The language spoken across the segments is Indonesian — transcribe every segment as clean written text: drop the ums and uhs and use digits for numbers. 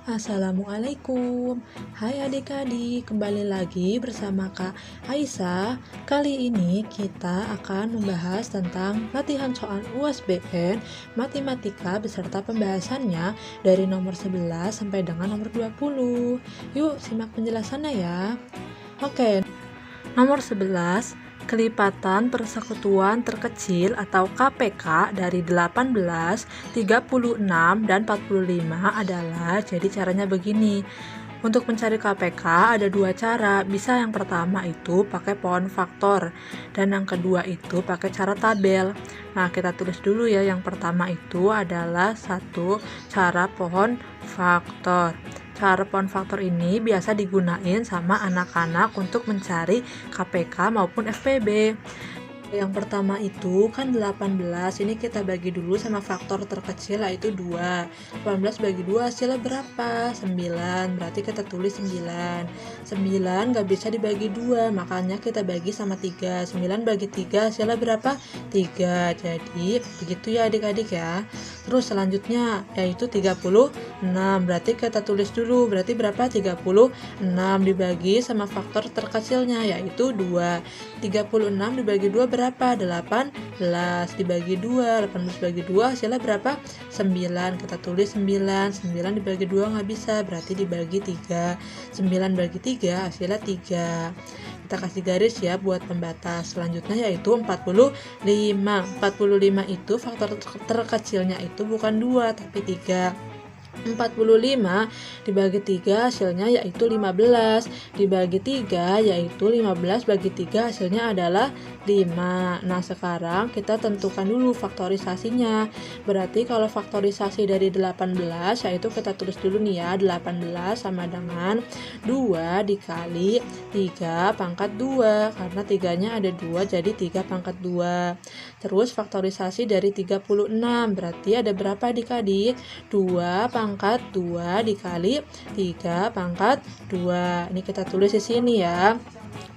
Assalamualaikum. Hai adik-adik, kembali lagi bersama Kak Aisyah. Kali ini kita akan membahas tentang latihan soal UAS-BN Matematika beserta pembahasannya dari nomor 11 sampai dengan nomor 20. Yuk simak penjelasannya ya. Oke, nomor 11, kelipatan persekutuan terkecil atau KPK dari 18, 36, dan 45 adalah, jadi caranya begini. Untuk mencari KPK ada dua cara. Bisa yang pertama itu pakai pohon faktor dan yang kedua itu pakai cara tabel. Nah, kita tulis dulu ya. Yang pertama itu adalah satu cara pohon faktor. Cara pohon faktor ini biasa digunain sama anak-anak untuk mencari KPK maupun FPB. Yang pertama itu kan 18, ini kita bagi dulu sama faktor terkecil yaitu 2. 18 bagi 2 hasilnya berapa? 9, berarti kita tulis 9. 9 gak bisa dibagi 2, makanya kita bagi sama 3. 9 bagi 3 hasilnya berapa? 3. Jadi begitu ya adik-adik ya. Terus selanjutnya yaitu 36, berarti kita tulis dulu, berarti berapa? 36 dibagi sama faktor terkecilnya yaitu 2. 36 dibagi 2 berapa? 18 dibagi 2, 18 bagi 2 hasilnya berapa? 9, kita tulis 9. 9 dibagi 2 nggak bisa, berarti dibagi 3. 9 bagi 3 hasilnya 3. Kita kasih garis ya buat pembatas. Selanjutnya yaitu 45. 45 itu faktor terkecilnya itu bukan 2 tapi 3. 45 dibagi 3 hasilnya yaitu 15, dibagi 3 yaitu 15 bagi 3 hasilnya adalah 5. Nah, sekarang kita tentukan dulu faktorisasinya. Berarti kalau faktorisasi dari 18 yaitu kita tulis dulu nih ya, 18 sama dengan 2 dikali 3 pangkat 2, karena 3-nya ada 2 jadi 3 pangkat 2. Terus faktorisasi dari 36, berarti ada berapa adik-adik? 2 pangkat 2 dikali 3 pangkat 2. Ini kita tulis di sini ya.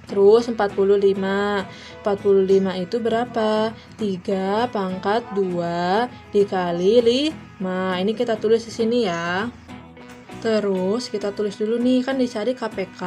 Terus 45. 45 itu berapa? 3 pangkat 2 dikali 5. Ini kita tulis di sini ya. Terus kita tulis dulu nih, kan dicari KPK.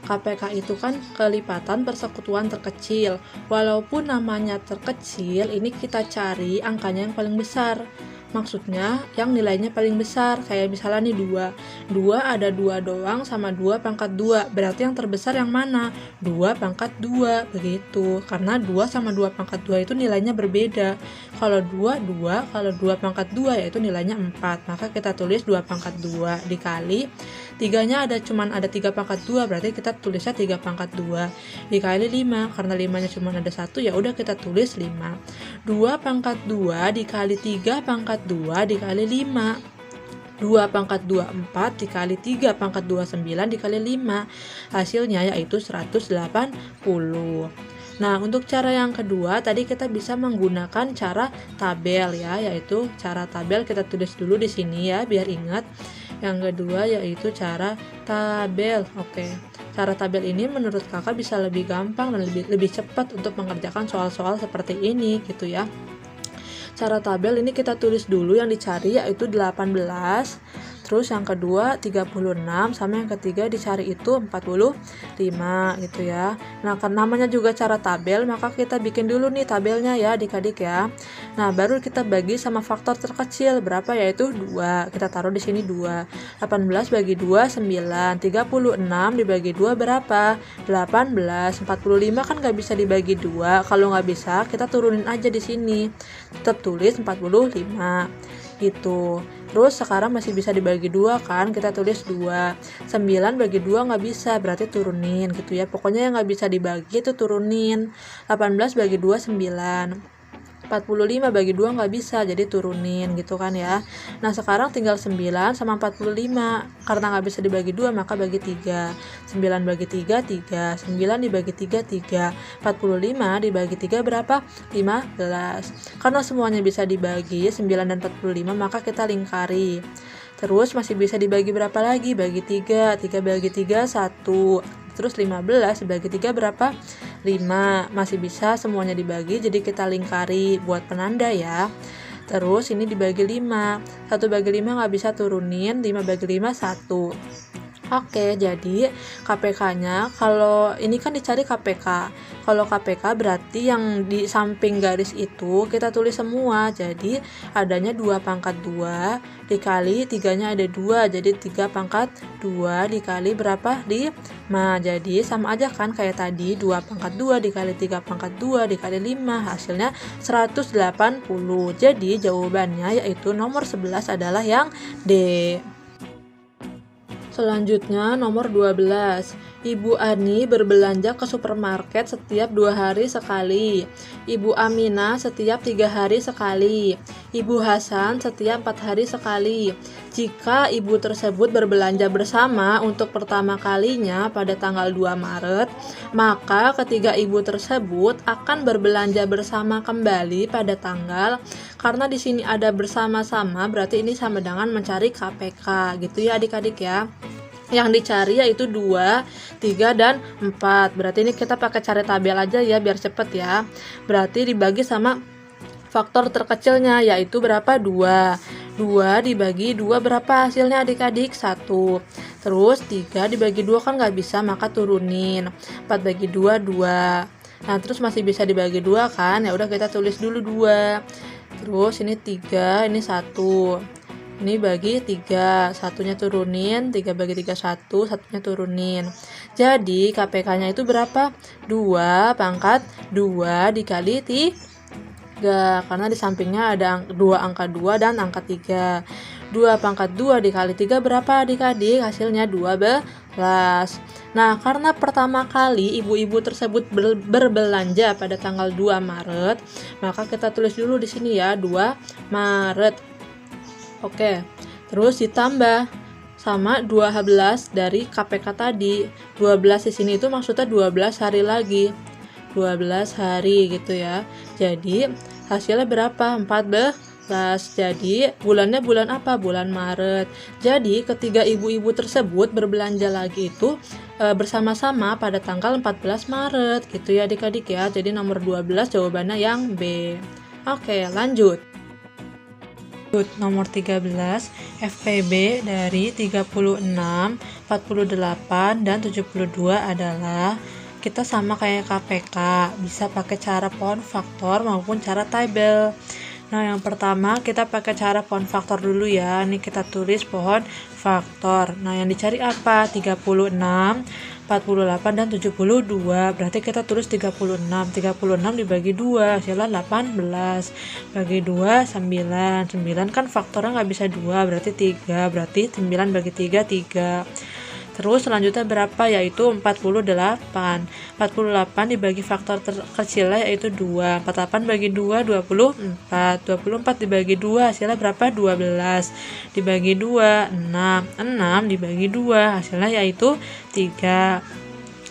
KPK itu kan kelipatan persekutuan terkecil. Walaupun namanya terkecil, ini kita cari angkanya yang paling besar. Maksudnya yang nilainya paling besar. Kayak misalnya nih 2. 2 ada 2 doang sama 2 pangkat 2. Berarti yang terbesar yang mana? 2 pangkat 2. Begitu. Karena 2 sama 2 pangkat 2 itu nilainya berbeda. Kalau 2, 2. Kalau 2 pangkat 2 yaitu nilainya 4. Maka kita tulis 2 pangkat 2 dikali 3-nya cuman ada 3 pangkat 2, berarti kita tulisnya 3 pangkat 2 dikali 5. Karena 5-nya cuma ada 1, ya udah kita tulis 5. 2 pangkat 2 dikali 3 pangkat 2 dikali 5. 2 pangkat 2 4 dikali 3 pangkat 2 9 dikali 5. Hasilnya yaitu 180. Nah, untuk cara yang kedua tadi kita bisa menggunakan cara tabel ya, yaitu cara tabel kita tulis dulu di sini ya biar ingat. Yang kedua yaitu cara tabel. Oke. Cara tabel ini menurut kakak bisa lebih gampang dan lebih cepat untuk mengerjakan soal-soal seperti ini gitu ya. Cara tabel ini kita tulis dulu yang dicari yaitu 18. Terus yang kedua 36 sama yang ketiga dicari itu 45 gitu ya. Nah, kan namanya juga cara tabel, maka kita bikin dulu nih tabelnya ya adik-adik ya. Nah, baru kita bagi sama faktor terkecil berapa yaitu 2. Kita taruh di sini 2. 18 bagi 2 9. 36 dibagi 2 berapa? 18. 45 kan nggak bisa dibagi 2. Kalau nggak bisa kita turunin aja di sini. Tetap tulis 45 gitu. Terus sekarang masih bisa dibagi 2 kan, kita tulis 2. 9 bagi 2 nggak bisa, berarti turunin gitu ya. Pokoknya yang nggak bisa dibagi itu turunin. 18 bagi 2 9. 45 bagi 2 nggak bisa, jadi turunin gitu kan ya. Nah, sekarang tinggal 9 sama 45. Karena nggak bisa dibagi 2, maka bagi 3. 9 bagi 3, 3. 9 dibagi 3, 3. 45 dibagi 3 berapa? 15. Karena semuanya bisa dibagi, 9 dan 45, maka kita lingkari. Terus masih bisa dibagi berapa lagi? Bagi 3. 3 bagi 3, 1. Terus 15 dibagi 3 berapa? 5. Masih bisa semuanya dibagi, jadi kita lingkari buat penanda ya. Terus ini dibagi 5. 1 bagi 5 nggak bisa turunin, 5 bagi 5 1. Oke, jadi KPK-nya kalau ini kan dicari KPK. Kalau KPK berarti yang di samping garis itu kita tulis semua. Jadi adanya 2 pangkat 2 dikali 3-nya ada 2. Jadi 3 pangkat 2 dikali berapa? 5. Jadi sama aja kan kayak tadi, 2 pangkat 2 dikali 3 pangkat 2 dikali 5. Hasilnya 180. Jadi jawabannya yaitu nomor 11 adalah yang D. Selanjutnya nomor 12. Ibu Ani berbelanja ke supermarket setiap 2 hari sekali. Ibu Aminah setiap 3 hari sekali. Ibu Hasan setiap 4 hari sekali. Jika ibu tersebut berbelanja bersama untuk pertama kalinya pada tanggal 2 Maret, maka ketiga ibu tersebut akan berbelanja bersama kembali pada tanggal, karena di sini ada bersama-sama berarti ini sama dengan mencari KPK gitu ya adik-adik ya. Yang dicari yaitu 2, 3, dan 4. Berarti ini kita pakai cari tabel aja ya biar cepet ya. Berarti dibagi sama faktor terkecilnya yaitu berapa? 2. 2 dibagi 2 berapa hasilnya adik-adik? 1. Terus 3 dibagi 2 kan nggak bisa, maka turunin. 4 bagi 2, 2. Nah terus masih bisa dibagi 2 kan? Ya udah kita tulis dulu 2. Terus ini 3, ini 1. Ini bagi 3, satunya turunin, 3 bagi 3 1, satunya turunin. Jadi KPK-nya itu berapa? 2 pangkat 2 dikali 3, karena di sampingnya ada 2 angka 2 dan angka 3. 2 pangkat 2 dikali 3 berapa adik-adik? Hasilnya 12. Nah, karena pertama kali ibu-ibu tersebut berbelanja pada tanggal 2 Maret, maka kita tulis dulu di sini ya, 2 Maret. Oke, terus ditambah sama 12 dari KPK tadi. 12 di sini itu maksudnya 12 hari lagi. 12 hari gitu ya. Jadi hasilnya berapa? 14. Jadi bulannya bulan apa? Bulan Maret. Jadi ketiga ibu-ibu tersebut berbelanja lagi itu bersama-sama pada tanggal 14 Maret gitu ya adik-adik ya. Jadi nomor 12 jawabannya yang B. Oke, lanjut. Nomor 13, FPB dari 36, 48, dan 72 adalah, kita sama kayak KPK, bisa pakai cara pohon faktor maupun cara tabel. Nah, yang pertama kita pakai cara pohon faktor dulu ya. Ini kita tulis pohon faktor. Nah, yang dicari apa? 36, 48, dan 72. Berarti kita tulis 36. 36 dibagi 2, hasilnya 18. Bagi 2, 9. 9 kan faktornya nggak bisa 2, berarti 3. Berarti 9 bagi 3, 3. Terus selanjutnya berapa? Yaitu 48. 48 dibagi faktor terkecilnya yaitu 2. 48 bagi 2, 24. 24 dibagi 2, hasilnya berapa? 12. Dibagi 2, 6. 6 dibagi 2, hasilnya yaitu 3.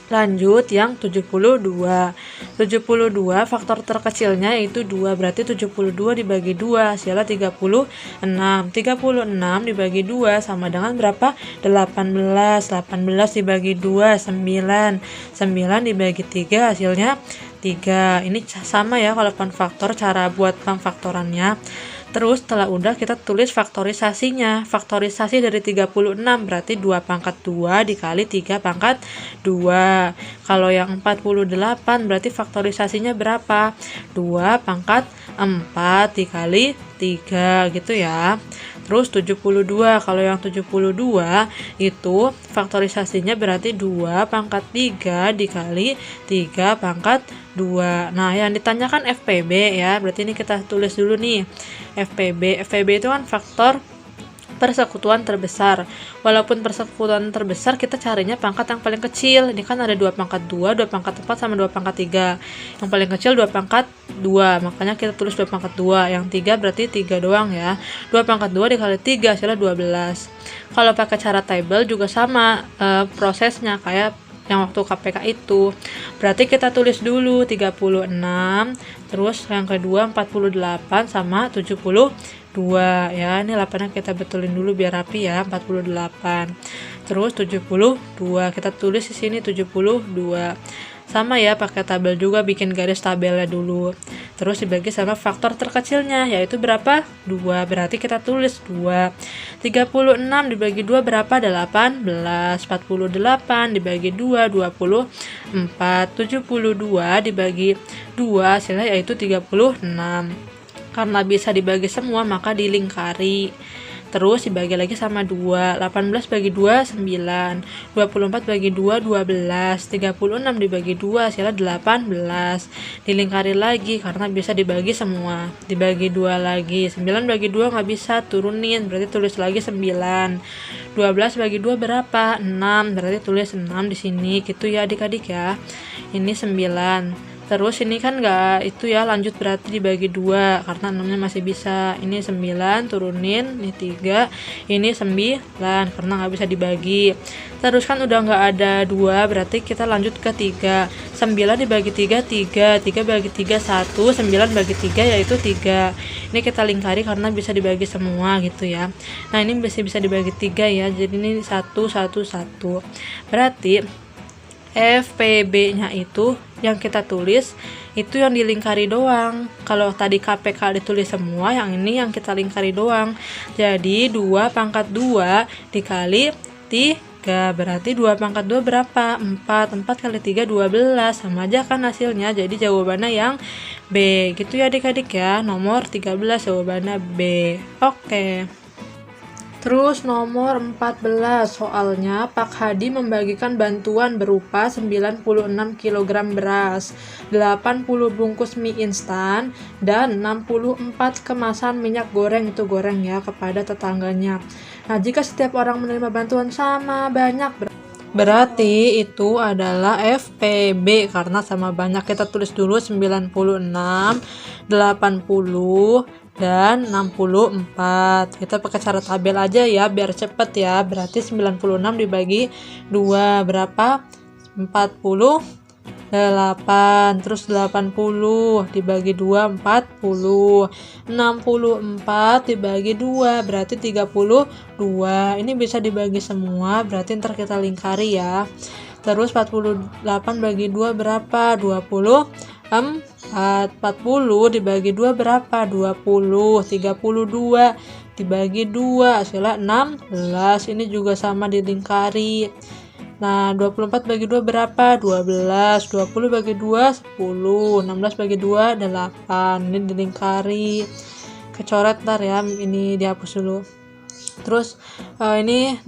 Lanjut yang 72. 72 faktor terkecilnya yaitu 2, berarti 72 dibagi 2 hasilnya 36. 36 dibagi 2 sama dengan berapa? 18. 18 dibagi 2, 9. 9 dibagi 3 hasilnya 3. Ini sama ya kalau faktor, cara buat pemfaktorannya. Terus setelah udah kita tulis faktorisasinya. Faktorisasi dari 36 berarti 2 pangkat 2 dikali 3 pangkat 2. Kalau yang 48 berarti faktorisasinya berapa? 2 pangkat 4 dikali 3 gitu ya. Terus 72, kalau yang 72 itu faktorisasinya berarti 2 pangkat 3 dikali 3 pangkat 2. Nah, yang ditanyakan FPB ya, berarti ini kita tulis dulu nih. FPB itu kan faktor persekutuan terbesar. Walaupun persekutuan terbesar kita carinya pangkat yang paling kecil. Ini kan ada 2 pangkat 2, 2 pangkat 4 sama 2 pangkat 3. Yang paling kecil 2 pangkat 2, makanya kita tulis 2 pangkat 2. Yang 3 berarti 3 doang ya. 2 pangkat 2 dikali 3 hasilnya 12. Kalau pakai cara table juga sama prosesnya kayak yang waktu KPK itu. Berarti kita tulis dulu 36, terus yang kedua 48 sama 72 ya. Ini 8-nya kita betulin dulu biar rapi ya, 48. Terus 72 kita tulis di sini 72. Sama ya, pakai tabel juga, bikin garis tabelnya dulu. Terus dibagi sama faktor terkecilnya, yaitu berapa? 2. Berarti kita tulis 2. 36 dibagi 2 berapa? 18. 48 dibagi 2, 24. 72 dibagi 2 hasilnya yaitu 36. Karena bisa dibagi semua, maka dilingkari. Terus dibagi lagi sama 2. 18 bagi 2, 9. 24 bagi 2, 12. 36 dibagi 2 hasilnya 18. Dilingkari lagi karena bisa dibagi semua. Dibagi 2 lagi. 9 bagi 2 nggak bisa, turunin. Berarti tulis lagi 9. 12 bagi 2 berapa? 6. Berarti tulis 6 di sini. Gitu ya adik-adik ya. Ini 9. Terus ini kan enggak itu ya, lanjut berarti dibagi 2 karena 6-nya masih bisa. Ini 9 turunin, ini 3, ini 9 karena nggak bisa dibagi. Terus kan udah nggak ada 2, berarti kita lanjut ke 3. 9 dibagi 3, 3. 3 bagi 3, 1. 9 bagi 3 yaitu 3. Ini kita lingkari karena bisa dibagi semua gitu ya. Nah ini bisa dibagi 3 ya, jadi ini 1, 1, 1. Berarti FPB-nya itu yang kita tulis itu yang dilingkari doang. Kalau tadi KPK ditulis semua, yang ini yang kita lingkari doang. Jadi 2 pangkat 2 dikali 3, berarti 2 pangkat 2 berapa? 4. 4 kali 3 12. Sama aja kan hasilnya. Jadi jawabannya yang B. Gitu ya adik-adik ya. Nomor 13 jawabannya B. Oke. Terus nomor 14, soalnya Pak Hadi membagikan bantuan berupa 96 kg beras, 80 bungkus mie instan, dan 64 kemasan minyak goreng, itu goreng ya, kepada tetangganya. Nah, jika setiap orang menerima bantuan sama banyak, berarti itu adalah FPB karena sama banyak. Kita tulis dulu 96, 80, dan 64. Kita pakai cara tabel aja ya biar cepet ya. Berarti 96 dibagi 2 berapa? 48. Terus 80 dibagi 2 40. 64 dibagi 2 berarti 32. Ini bisa dibagi semua, berarti ntar kita lingkari ya. Terus 48 bagi 2 berapa? 24. 40 dibagi 2 berapa? 20. 32 dibagi 2 hasilnya 16. Ini juga sama dilingkari. Nah, 24 bagi 2 berapa? 12. 20 bagi 2 10. 16 bagi 2 8. Ini dilingkari. Kecoret ntar ya, ini dihapus dulu. Terus ini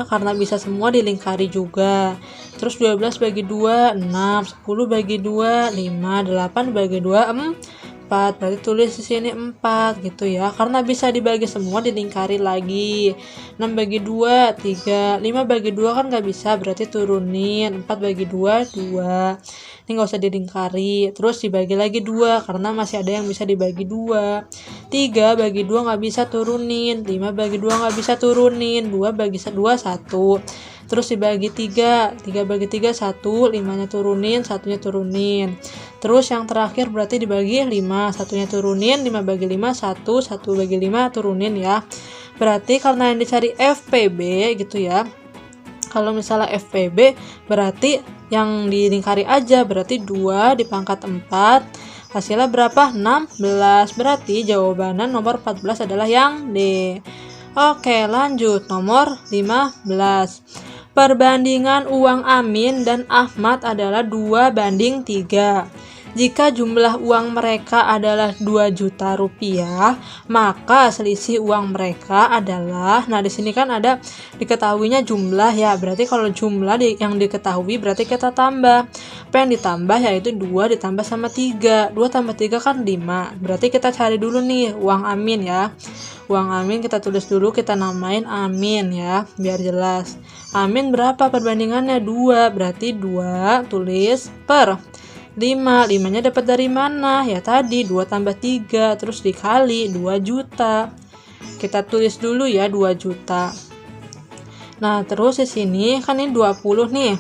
karena bisa semua dilingkari juga. Terus 12 bagi 2 6, 10 bagi 2 5, 8 bagi 2 4. Berarti tulis di sini 4 gitu ya. Karena bisa dibagi semua dilingkari lagi. 6 bagi 2 3, 5 bagi 2 kan nggak bisa, berarti turunin. 4 bagi 2 2. Ini nggak usah dilingkari. Terus dibagi lagi 2 karena masih ada yang bisa dibagi 2. 3 bagi 2 nggak bisa, turunin. 5 bagi 2 nggak bisa, turunin. 2 bagi 2 1. Terus dibagi 3 bagi 3 1, 5-nya turunin, 1-nya turunin. Terus yang terakhir berarti dibagi 5, 1-nya turunin, 5 bagi 5 1, 1 bagi 5 turunin ya. Berarti karena yang dicari FPB gitu ya. Kalau misalnya FPB berarti yang dilingkari aja, berarti 2 dipangkat 4 hasilnya berapa? 16. Berarti jawabannya nomor 14 adalah yang D. Oke, lanjut nomor 15. Perbandingan uang Amin dan Ahmad adalah 2:3. Jika jumlah uang mereka adalah 2 juta rupiah, maka selisih uang mereka adalah, nah di sini kan ada diketahuinya jumlah ya, berarti kalau jumlah yang diketahui berarti kita tambah. Apa yang ditambah yaitu 2 ditambah sama 3. 2 tambah 3 kan 5. Berarti kita cari dulu nih uang Amin ya. Uang Amin kita tulis dulu, kita namain Amin ya, biar jelas. Amin berapa perbandingannya? 2. Berarti 2 tulis per 5. 5-nya dapat dari mana? Ya tadi 2 tambah 3 terus dikali 2 juta. Kita tulis dulu ya 2 juta. Nah, terus di sini kan ini 20 nih.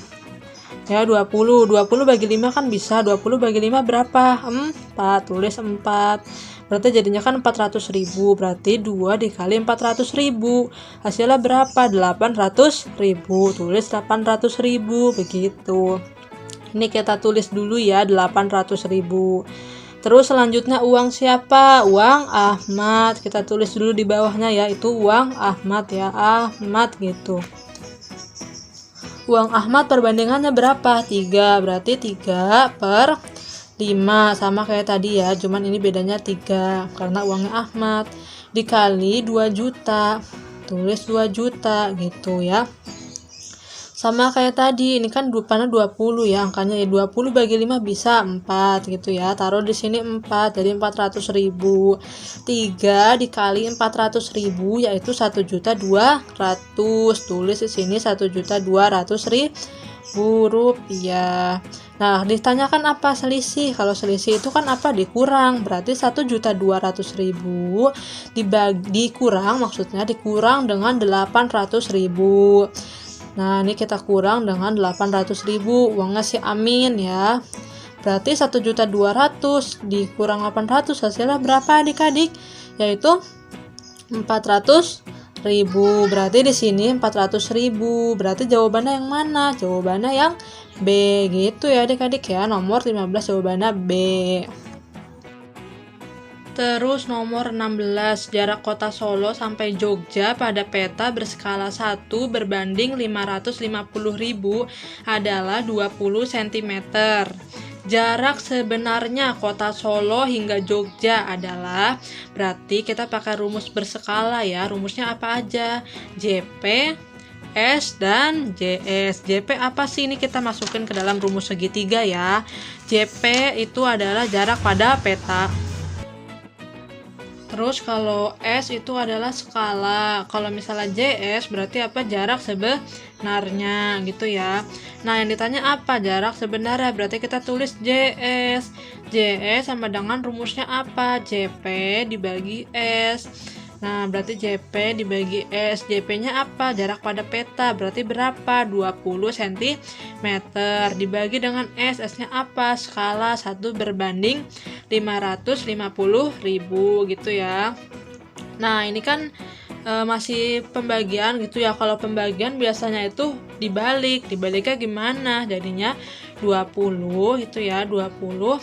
Ya 20 bagi 5 kan bisa. 20 bagi 5 berapa? 4. Tulis 4. Berarti jadinya kan 400.000. Berarti 2 dikali 400.000. Hasilnya berapa? 800.000. Tulis 800.000 begitu. Ini kita tulis dulu ya 800.000. Terus selanjutnya uang siapa? Uang Ahmad. Kita tulis dulu di bawahnya ya, itu uang Ahmad ya, Ahmad gitu. Uang Ahmad perbandingannya berapa? 3, berarti 3 per 5, sama kayak tadi ya, cuman ini bedanya 3 karena uangnya Ahmad, dikali 2 juta, tulis 2 juta gitu ya. Sama kayak tadi, ini kan depannya 20 ya angkanya ya, 20 bagi 5 bisa 4 gitu ya, taruh di sini 4, jadi 400.000. 3 dikali 400.000 yaitu 1.200.000, tulis di sini 1.200.000 rupiah. Nah, ditanyakan apa selisih? Kalau selisih itu kan apa? Dikurang, berarti 1.200.000 dikurang, maksudnya dikurang dengan 800.000. Nah, ini kita kurang dengan 800.000, uangnya si Amin ya. Berarti 1.200.000 dikurang 800 hasilnya berapa adik-adik? Yaitu 400.000. Berarti di sini 400.000. Berarti jawabannya yang mana? Jawabannya yang B gitu ya adik-adik ya. Nomor 15 jawabannya B. Terus nomor 16, jarak kota Solo sampai Jogja pada peta berskala 1 berbanding 550.000 adalah 20 cm. Jarak sebenarnya kota Solo hingga Jogja adalah, berarti kita pakai rumus berskala ya. Rumusnya apa aja? JP, S, dan JS. JP apa sih? Ini kita masukin ke dalam rumus segitiga ya. JP itu adalah jarak pada peta. Terus kalau S itu adalah skala. Kalau misalnya JS berarti apa? Jarak sebenarnya gitu ya. Nah, yang ditanya apa? Jarak sebenarnya. Berarti kita tulis JS. JS sama dengan rumusnya apa? JP dibagi S. Nah, berarti JP dibagi S. JP-nya apa? Jarak pada peta. Berarti berapa? 20 cm. Dibagi dengan S. S-nya apa? Skala 1 berbanding 550.000 gitu ya. Nah, ini kan masih pembagian gitu ya. Kalau pembagian biasanya itu dibaliknya gimana? Jadinya 20 gitu ya, 20.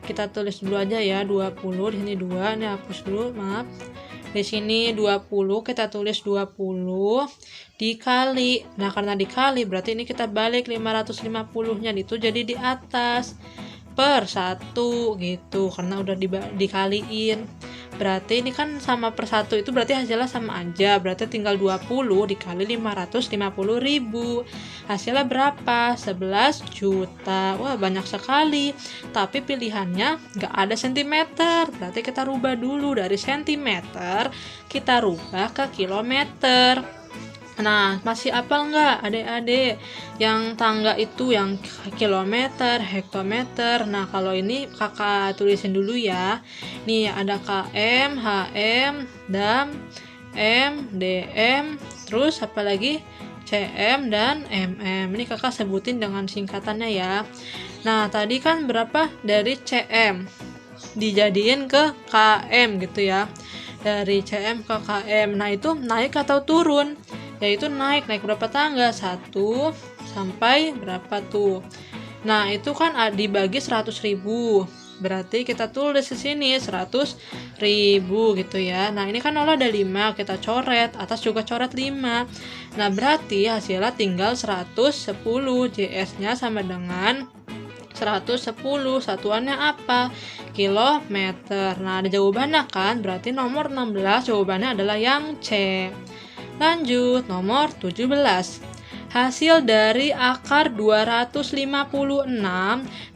Kita tulis dulu aja ya, 20 di sini 2, ini hapus dulu, maaf. Di sini 20, kita tulis 20 dikali. Nah, karena dikali berarti ini kita balik 550-nya itu jadi di atas per 1 gitu, karena udah dikaliin. Berarti ini kan sama per 1 itu berarti hasilnya sama aja. Berarti tinggal 20 dikali 550.000. Hasilnya berapa? 11 juta. Wah, banyak sekali. Tapi pilihannya nggak ada sentimeter. Berarti kita rubah dulu dari sentimeter, kita rubah ke kilometer. Nah, masih apal nggak adik-adik yang tangga itu, yang kilometer, hektometer? Nah, kalau ini kakak tulisin dulu ya. Nih ada km, hm, dam, m, dm, terus apa lagi? cm dan mm. Ini kakak sebutin dengan singkatannya ya. Nah, tadi kan berapa dari cm dijadiin ke km gitu ya. Dari cm ke km. Nah, itu naik atau turun? Yaitu naik berapa tangga? 1 sampai berapa tuh? Nah, itu kan dibagi 100.000. Berarti kita tulis di sini 100.000 gitu ya. Nah, ini kan 0 ada 5, kita coret, atas juga coret 5. Nah, berarti hasilnya tinggal 110. JS-nya sama dengan 110, satuannya apa? Kilometer. Nah, ada jawabannya kan? Berarti nomor 16 jawabannya adalah yang C. Lanjut, nomor 17. Hasil dari akar 256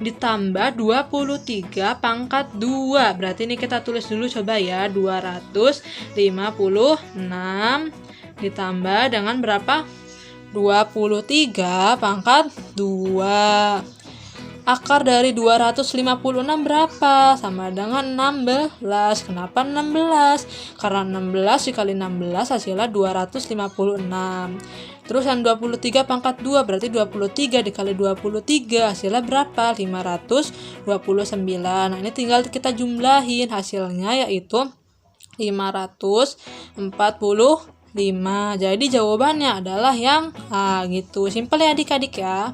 ditambah 23 pangkat 2. Berarti ini kita tulis dulu coba ya. 256 ditambah dengan berapa? 23 pangkat 2. Akar dari 256 berapa? Sama dengan 16. Kenapa 16? Karena 16 dikali 16 hasilnya 256. Terus yang 23 pangkat 2 berarti 23 dikali 23 hasilnya berapa? 529. Nah, ini tinggal kita jumlahin, hasilnya yaitu 545. Jadi jawabannya adalah yang A gitu. Simpel ya adik-adik ya.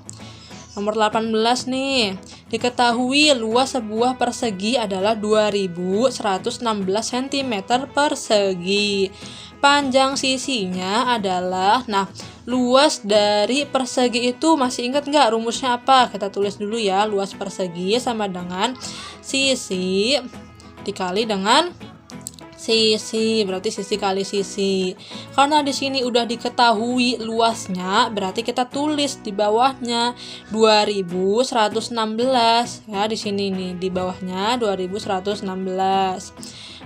Nomor 18 nih. Diketahui luas sebuah persegi adalah 2116 cm persegi. Panjang sisinya adalah, nah, luas dari persegi itu masih ingat nggak rumusnya apa? Kita tulis dulu ya, luas persegi sama dengan sisi dikali dengan sisi, berarti sisi kali sisi. Karena di sini udah diketahui luasnya, berarti kita tulis di bawahnya 2116 ya, di sini nih di bawahnya 2116.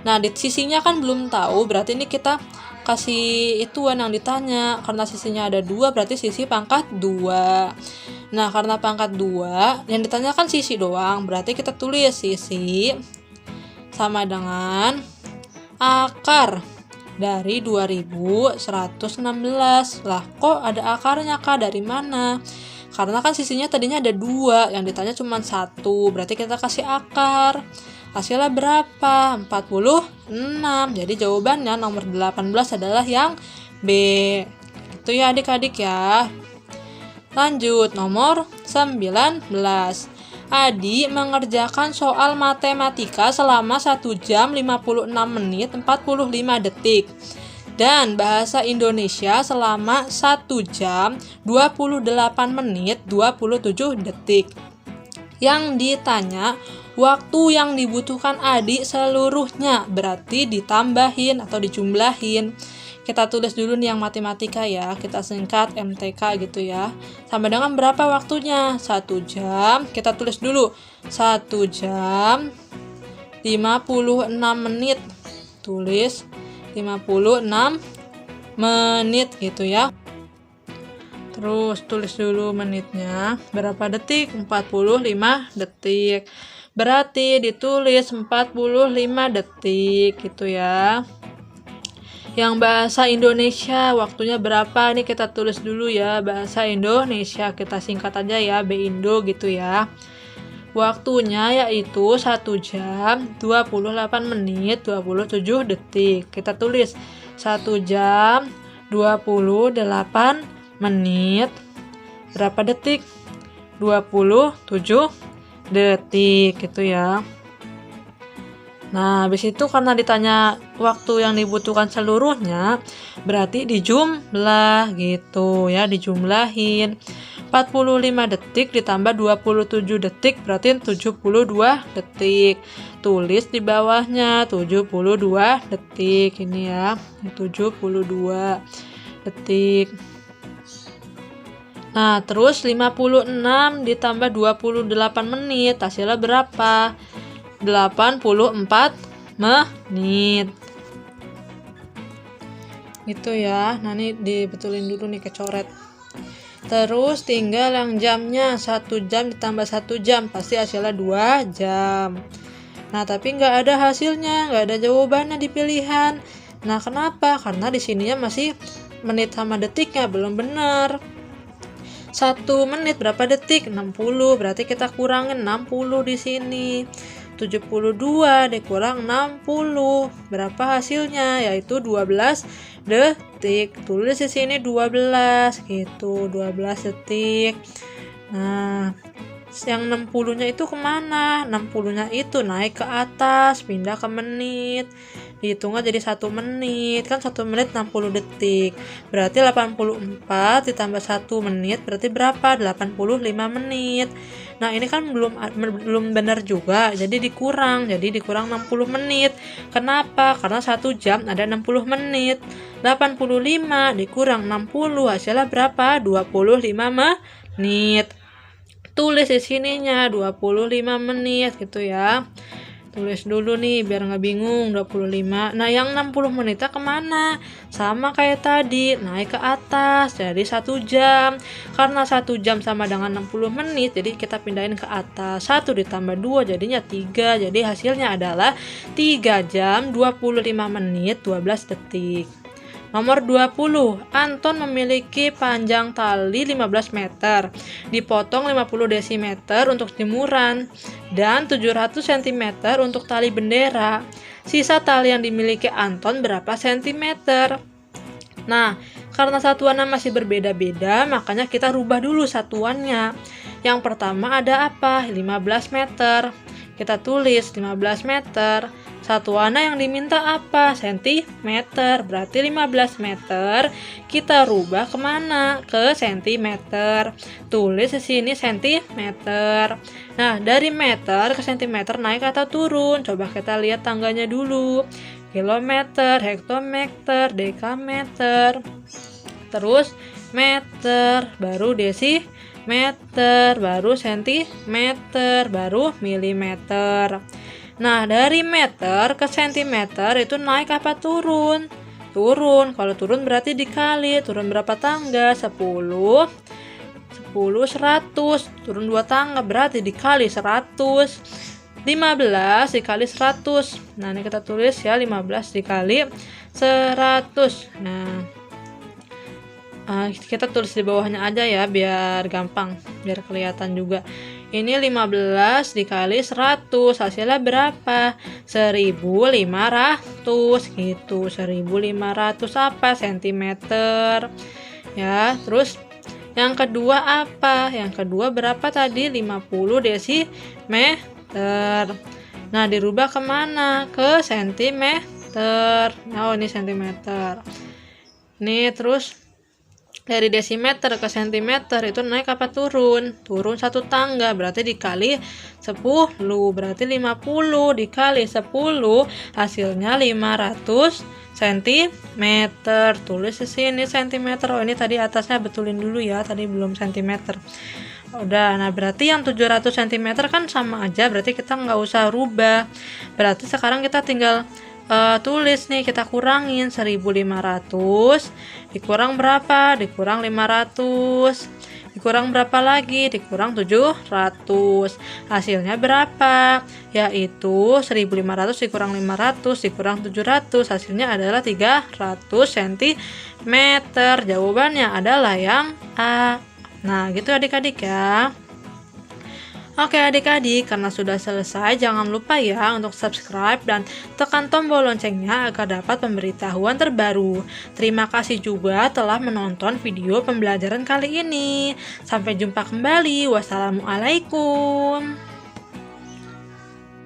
Nah, di sisinya kan belum tahu, berarti ini kita kasih ituan yang ditanya. Karena sisinya ada 2, berarti sisi pangkat 2. Nah, karena pangkat 2, yang ditanya kan sisi doang, berarti kita tulis sisi sama dengan akar dari 2116. Lah, kok ada akarnya, Kak? Dari mana? Karena kan sisinya tadinya ada 2, yang ditanya cuma 1, berarti kita kasih akar. Hasilnya berapa? 46. Jadi jawabannya nomor 18 adalah yang B. Itu ya adik-adik ya. Lanjut, nomor 19. Adi mengerjakan soal matematika selama 1 jam 56 menit 45 detik. Dan bahasa Indonesia selama 1 jam 28 menit 27 detik. Yang ditanya, waktu yang dibutuhkan Adi seluruhnya, berarti ditambahin atau dijumlahin. Kita tulis dulu nih yang matematika ya, kita singkat MTK gitu ya. Sama dengan berapa waktunya? 1 jam, kita tulis dulu 1 jam 56 menit. Tulis 56 menit gitu ya. Terus tulis dulu menitnya berapa detik? 45 detik. Berarti ditulis 45 detik gitu ya. Yang bahasa Indonesia waktunya berapa? Nih kita tulis dulu ya, bahasa Indonesia. Kita singkat aja ya, B-Indo gitu ya. Waktunya yaitu 1 jam 28 menit 27 detik. Kita tulis 1 jam 28 menit berapa detik? 27 detik gitu ya. Nah, habis itu karena ditanya waktu yang dibutuhkan seluruhnya, berarti dijumlah gitu ya, dijumlahin. 45 detik ditambah 27 detik berarti 72 detik. Tulis di bawahnya 72 detik ini ya, 72 detik. Nah, terus 56 ditambah 28 menit, hasilnya berapa? 84 menit. Gitu ya. Nah, ini dibetulin dulu nih, kecoret. Terus tinggal yang jamnya, 1 jam ditambah 1 jam, pasti hasilnya 2 jam. Nah, tapi nggak ada hasilnya, nggak ada jawabannya di pilihan. Nah, kenapa? Karena di sininya masih menit sama detiknya belum benar. 1 menit berapa detik? 60, berarti kita kurangin 60 di sini. 72 dikurang 60, berapa hasilnya? Yaitu 12 detik. Tulis di sini 12 gitu, 12 detik. Nah, yang 60-nya itu kemana? 60-nya itu naik ke atas, pindah ke menit. Dihitungnya jadi 1 menit, kan 1 menit 60 detik. Berarti 84 ditambah 1 menit berarti berapa? 85 menit. Nah, ini kan belum benar juga, jadi dikurang 60 menit. Kenapa? Karena 1 jam ada 60 menit. 85 dikurang 60 hasilnya berapa? 25 menit. Tulis di sininya 25 menit gitu ya. Tulis dulu nih biar nggak bingung, 25. Nah, yang 60 menitnya kemana? Sama kayak tadi, naik ke atas jadi 1 jam. Karena 1 jam sama dengan 60 menit, jadi kita pindahin ke atas. 1 ditambah 2 jadinya 3. Jadi hasilnya adalah 3 jam 25 menit 12 detik. Nomor 20, Anton memiliki panjang tali 15 meter, dipotong 50 desimeter untuk jemuran, dan 700 cm untuk tali bendera. Sisa tali yang dimiliki Anton berapa sentimeter? Nah, Karena satuannya masih berbeda-beda, makanya kita rubah dulu satuannya. Yang pertama ada apa? 15 meter. Kita tulis 15 meter. Satuannya yang diminta apa? Sentimeter. Berarti 15 meter kita rubah kemana? Ke sentimeter. Tulis di sini sentimeter. Nah, dari meter ke sentimeter naik atau turun? Coba kita lihat tangganya dulu. Kilometer, hektometer, dekameter. Terus meter, baru desimeter, baru sentimeter, baru milimeter. Nah, dari meter ke sentimeter itu naik apa turun? Turun. Kalau turun berarti dikali. Turun berapa tangga? 10, 100. Turun 2 tangga berarti dikali 100. 15 dikali 100. Nah, ini kita tulis ya, 15 dikali 100. Nah, kita tulis di bawahnya aja ya, biar gampang, biar kelihatan juga. Ini 15 dikali 100, hasilnya berapa? 1500 gitu. 1500 apa? Sentimeter. Ya, terus yang kedua apa? Yang kedua berapa tadi? 50 desimeter. Nah, dirubah kemana? Ke sentimeter. Oh, ini sentimeter. Nih, terus dari desimeter ke sentimeter itu naik apa turun? Turun 1 tangga, berarti dikali 10. Berarti 50 dikali 10, hasilnya 500 cm. Tulis di sini sentimeter. Oh, ini tadi atasnya betulin dulu ya, tadi belum sentimeter. Udah, nah berarti yang 700 cm kan sama aja, berarti kita nggak usah rubah. Berarti sekarang kita tinggal tulis nih, kita kurangin 1500 dikurang berapa? Dikurang 500. Dikurang berapa lagi? Dikurang 700. Hasilnya berapa? Yaitu 1500 dikurang 500 dikurang 700. Hasilnya adalah 300 cm. Jawabannya adalah yang A. Nah, gitu adik-adik ya. Oke adik-adik, karena sudah selesai, jangan lupa ya untuk subscribe dan tekan tombol loncengnya agar dapat pemberitahuan terbaru. Terima kasih juga telah menonton video pembelajaran kali ini. Sampai jumpa kembali. Wassalamualaikum.